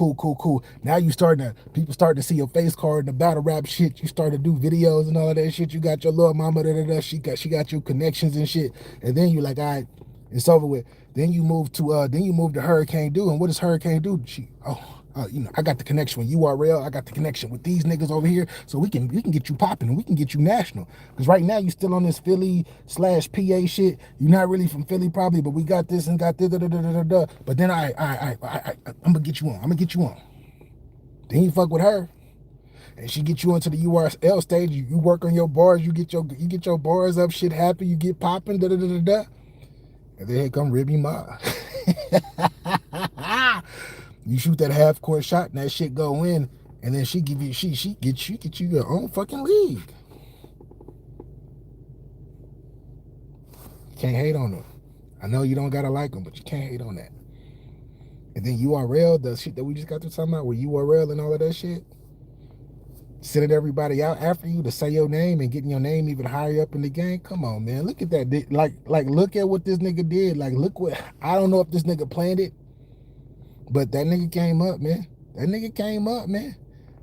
Now people starting to see your face card in the battle rap shit. You start to do videos and all of that shit. You got your little mama, she got your connections and shit. And then you like, all right, it's over with. Then you move to Hurricane Do. And what does Hurricane do? I got the connection with URL. I got the connection with these niggas over here, so we can get you popping and we can get you national. Because right now you still on this Philly/PA shit. You're not really from Philly probably, but we got this and got this. But then I'm gonna get you on. I'm gonna get you on. Then you fuck with her, and she get you onto the URL stage. You work on your bars. You get your bars up. Shit happen. You get popping. And then here come Ribby Ma. You shoot that half court shot and that shit go in, and then she get you your own fucking league. You can't hate on them. I know you don't gotta like them, but you can't hate on that. And then URL, the shit that we just got to talking about with URL and all of that shit, sending everybody out after you to say your name and getting your name even higher up in the game. Come on, man. Look at that. Like look at what this nigga did. Like, look what, I don't know if this nigga planned it, but that nigga came up, man.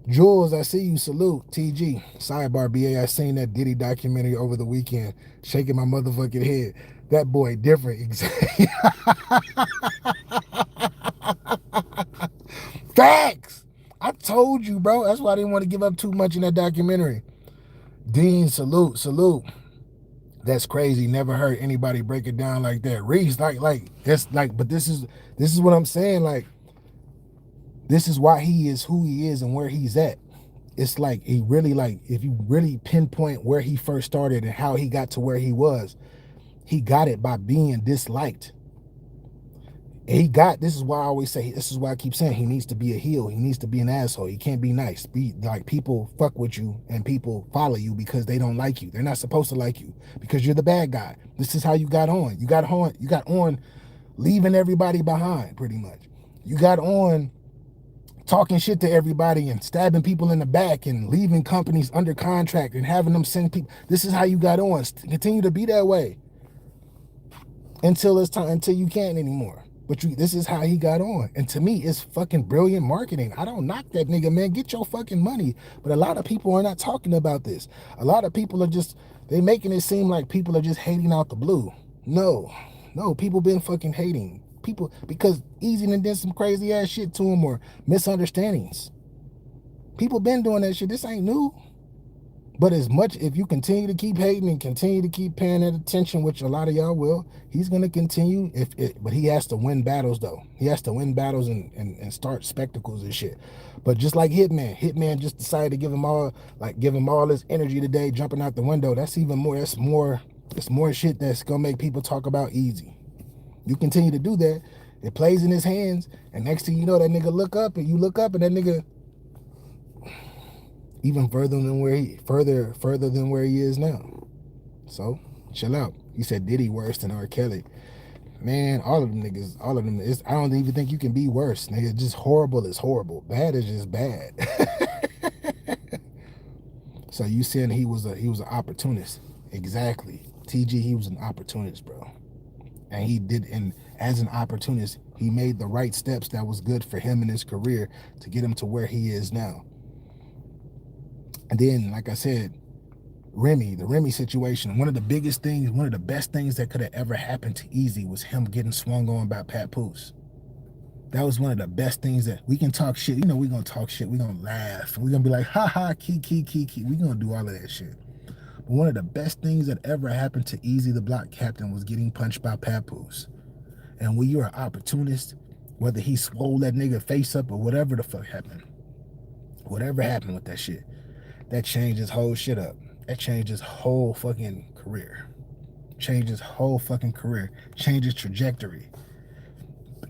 Jules, I see you. Salute. TG. Sidebar, BA. I seen that Diddy documentary over the weekend. Shaking my motherfucking head. That boy different. Facts. I told you, bro. That's why I didn't want to give up too much in that documentary. Dean, salute. That's crazy. Never heard anybody break it down like that. Reese, but this is what I'm saying. Like, this is why he is who he is and where he's at. It's like, he really, like, if you really pinpoint where he first started and how he got to where he he got it by being disliked. And this is why I always say, this is why I keep saying he needs to be a heel. He needs to be an asshole. He can't be nice. Be like, people fuck with you and people follow you because they don't like you. They're not supposed to like you because you're the bad guy. This is how you got on. You got on leaving everybody behind, pretty much. You got on talking shit to everybody and stabbing people in the back and leaving companies under contract and having them send people. This is how you got on. Continue to be that way until it's time, until you can't anymore. But this is how he got on. And to me, it's fucking brilliant marketing. I don't knock that nigga, man. Get your fucking money. But a lot of people are not talking about this. A lot of people are just, they making it seem like people are just hating out the blue. No, people been fucking hating. People, because Eazy done did some crazy ass shit to him or misunderstandings. People been doing that shit. This ain't new. But as much, if you continue to keep hating and continue to keep paying that attention, which a lot of y'all will, he's going to continue. But he has to win battles, though. He has to win battles and start spectacles and shit. But just like Hitman just decided to give him all his energy today, jumping out the window. That's more shit that's going to make people talk about Eazy. You continue to do that, it plays in his hands, and next thing you know, that nigga look up, and that nigga even further than where he is now. So chill out. He said Diddy worse than R. Kelly. Man, all of them niggas, I don't even think you can be worse, nigga. Just horrible is horrible. Bad is just bad. So you saying he was an opportunist. Exactly. TG, he was an opportunist, bro. And as an opportunist, he made the right steps that was good for him in his career to get him to where he is now. And then, like I said, the Remy situation, one of the best things that could have ever happened to Eazy was him getting swung on by Papoose. That was one of the best things that we can talk shit. We're going to talk shit. We're going to laugh. We're going to be like, ha ha, key. We're going to do all of that shit. But one of the best things that ever happened to Eazy the Block Captain was getting punched by Papoose. And when you're an opportunist, whether he swole that nigga face up or whatever the fuck happened, whatever happened with that shit, that changed his whole shit up. That changed his whole fucking career. Changed his trajectory.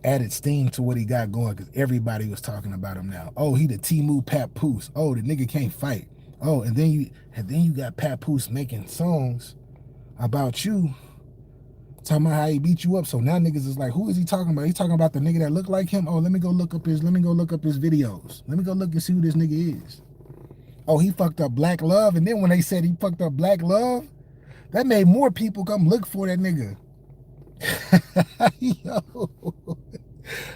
Added steam to what he got going because everybody was talking about him now. Oh, he the Timu Papoose. Oh, the nigga can't fight. Oh, and then you got Papoose making songs about you, talking about how he beat you up. So now niggas is like, who is he talking about? He's talking about the nigga that look like him. Oh, let me go look up his videos. Let me go look and see who this nigga is. Oh, he fucked up Black Love. And then when they said he fucked up Black Love, that made more people come look for that nigga. Yo.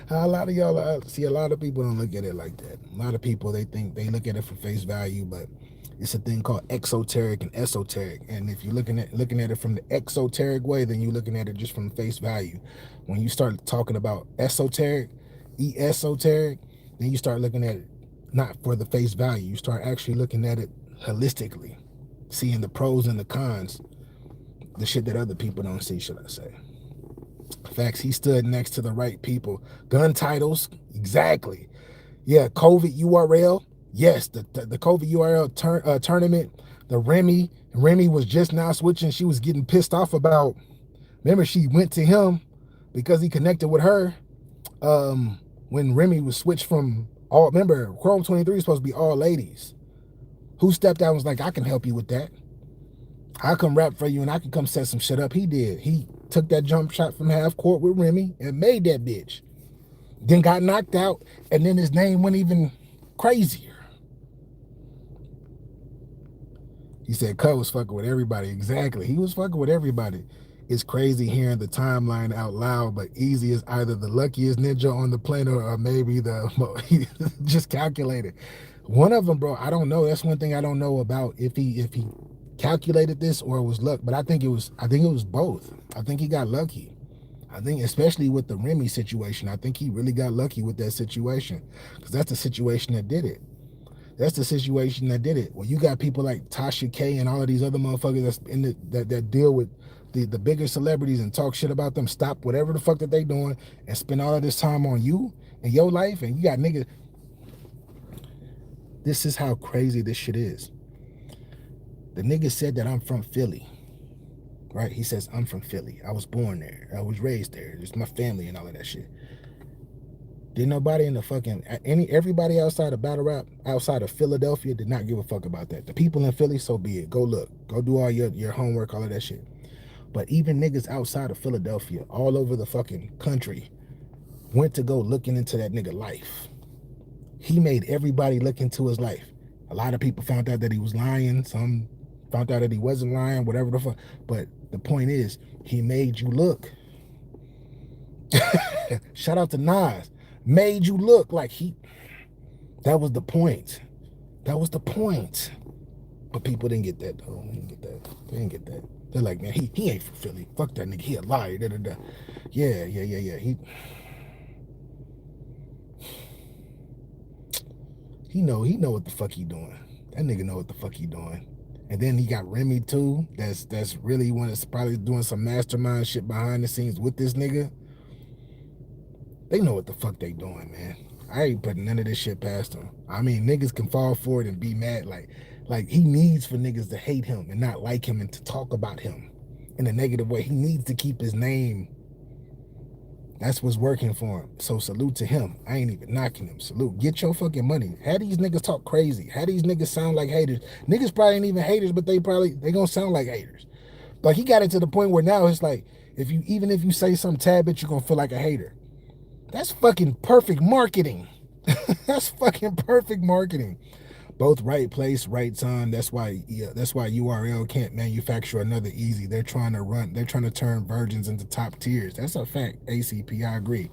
A lot of y'all, see, a lot of people don't look at it like that. A lot of people, they look at it for face value, but it's a thing called exoteric and esoteric. And if you're looking at it from the exoteric way, then you're looking at it just from face value. When you start talking about esoteric, esoteric, then you start looking at it not for the face value. You start actually looking at it holistically, seeing the pros and the cons, the shit that other people don't see, should I say. Facts, he stood next to the right people. Gun titles, exactly. Yeah, COVID URL, yes, the COVID URL tournament, the Remy was just now switching. She was getting pissed off about, remember she went to him because he connected with her when Remy was switched from remember, Chrome 23 is supposed to be all ladies. Who stepped out and was like, I can help you with that. I come rap for you and I can come set some shit up. He did. He took that jump shot from half court with Remy and made that bitch. Then got knocked out, and then his name went even crazier. He said Cuz was fucking with everybody. Exactly. He was fucking with everybody. It's crazy hearing the timeline out loud, but Eazy is either the luckiest ninja on the planet or maybe just calculated. One of them, bro, I don't know. That's one thing I don't know about if he calculated this or it was luck, but I think it was both. I think he got lucky. I think especially with the Remy situation, I think he really got lucky with that situation because that's the situation that did it. Well, you got people like Tasha K and all of these other motherfuckers that's that deal with the bigger celebrities and talk shit about them, stop whatever the fuck that they doing and spend all of this time on you and your life, and you got niggas. This is how crazy this shit is. The nigga said that I'm from Philly, right? He says, I'm from Philly. I was born there. I was raised there. It's my family and all of that shit. Did nobody in the fucking, everybody outside of battle rap, outside of Philadelphia, did not give a fuck about that. The people in Philly, so be it. Go look. Go do all your homework, all of that shit. But even niggas outside of Philadelphia, all over the fucking country, went to go looking into that nigga life. He made everybody look into his life. A lot of people found out that he was lying. Some found out that he wasn't lying, whatever the fuck. But the point is, he made you look. Shout out to Nas. Made you look like he. That was the point. That was the point. But people didn't get that though. They didn't get that. They didn't get that. They're like, man, he ain't from Philly. Fuck that nigga. He a liar. Da, da, da. Yeah. He know what the fuck he doing. That nigga know what the fuck he doing. And then he got Remy too. That's really one that's probably doing some mastermind shit behind the scenes with this nigga. They know what the fuck they doing, man. I ain't putting none of this shit past them. I mean, niggas can fall for it and be mad. Like he needs for niggas to hate him and not like him and to talk about him in a negative way. He needs to keep his name. That's what's working for him. So salute to him. I ain't even knocking him. Salute. Get your fucking money. How these niggas talk crazy? How these niggas sound like haters? Niggas probably ain't even haters, but they gonna sound like haters. Like he got it to the point where now it's like if you say some tad bit, you're gonna feel like a hater. That's fucking perfect marketing. That's fucking perfect marketing. Both right place, right time. That's why URL can't manufacture another Eazy. They're trying to turn virgins into top tiers. That's a fact. ACP, I agree.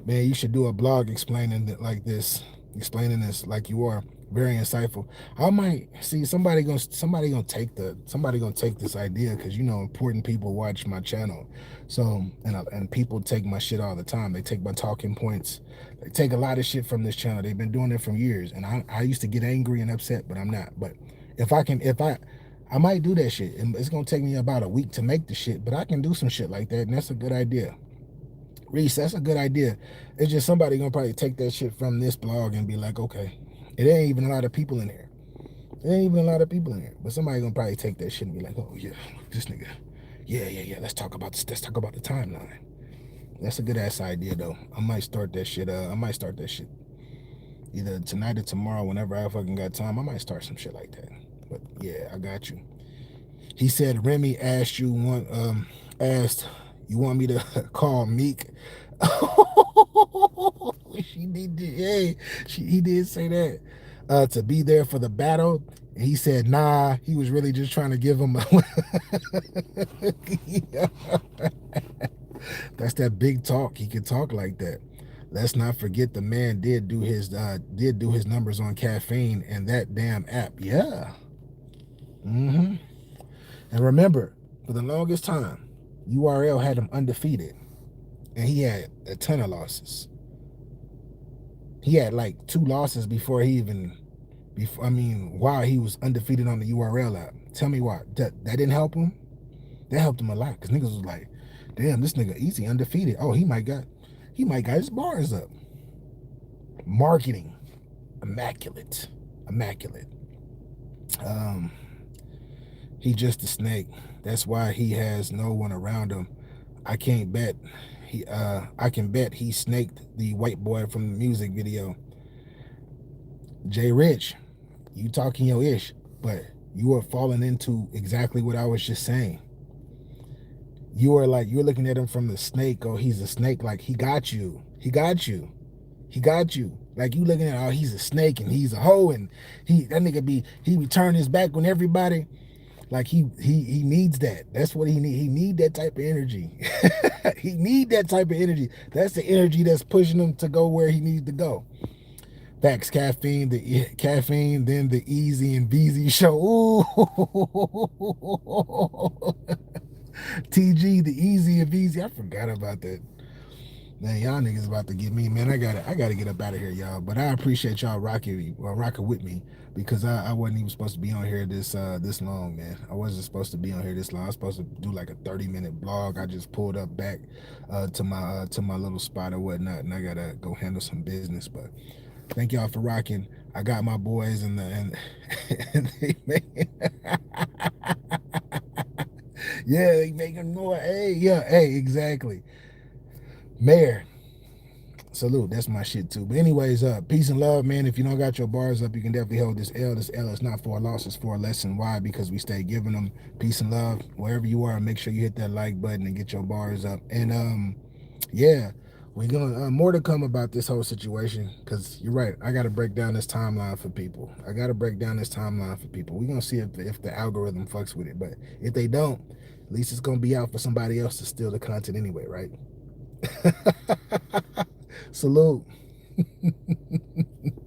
Man, you should do a blog explaining it like this, explaining this like you are. Very insightful. I might see somebody gonna take this idea because important people watch my channel, so and people take my shit all the time. They take my talking points. They take a lot of shit from this channel. They've been doing it for years, and I used to get angry and upset, but I'm not. But if I might do that shit, and it's gonna take me about a week to make the shit, but I can do some shit like that, and that's a good idea. Reese, that's a good idea. It's just somebody gonna probably take that shit from this blog and be like, okay, it ain't even a lot of people in here. There ain't even a lot of people in here. But somebody gonna probably take that shit and be like, oh yeah, this nigga. Yeah. Let's talk about this. Let's talk about the timeline. That's a good ass idea though. I might start that shit. Either tonight or tomorrow, whenever I fucking got time. I might start some shit like that. But yeah, I got you. He said Remy asked you you want me to call Meek? She did, hey, he did say that. To be there for the battle. And he said, nah, he was really just trying to give him a That's that big talk. He can talk like that. Let's not forget the man did do his numbers on caffeine and that damn app. Yeah. Mm-hmm. And remember, for the longest time, URL had him undefeated. And he had a ton of losses. He had like 2 losses before while he was undefeated on the URL app. Tell me why. That didn't help him? That helped him a lot because niggas was like, damn, this nigga Eazy undefeated. Oh, he might got his bars up. Marketing. Immaculate. He just a snake. That's why he has no one around him. I can bet he snaked the white boy from the music video. Jay Rich, you talking your ish, but you are falling into exactly what I was just saying. You're looking at him from the snake. Oh, he's a snake. Like he got you. Like you looking at, oh, he's a snake and he's a hoe and he be turning his back on everybody. Like he needs that. That's what he need. He need that type of energy. He need that type of energy. That's the energy that's pushing him to go where he needs to go. Facts, caffeine, then the Eazy and Beezy show. Ooh. TG, the Eazy and Beezy. I forgot about that. Man, y'all niggas about to get me, man. I gotta get up out of here, y'all. But I appreciate y'all rocking with me because I wasn't even supposed to be on here this long, man. I wasn't supposed to be on here this long. I was supposed to do like a 30-minute blog. I just pulled up back to my little spot or whatnot, and I gotta go handle some business. But thank y'all for rocking. I got my boys and they they making more. Hey, exactly. Mayor, salute. That's my shit too. But anyways, peace and love, man. If you don't got your bars up, you can definitely hold this L. This L is not for a loss, it's for a lesson. Why? Because we stay giving them peace and love wherever you are. Make sure you hit that like button and get your bars up. And yeah, we're gonna more to come about this whole situation. Because you're right, I got to break down this timeline for people. We're gonna see if the algorithm fucks with it. But if they don't, at least it's gonna be out for somebody else to steal the content anyway, right? Salute.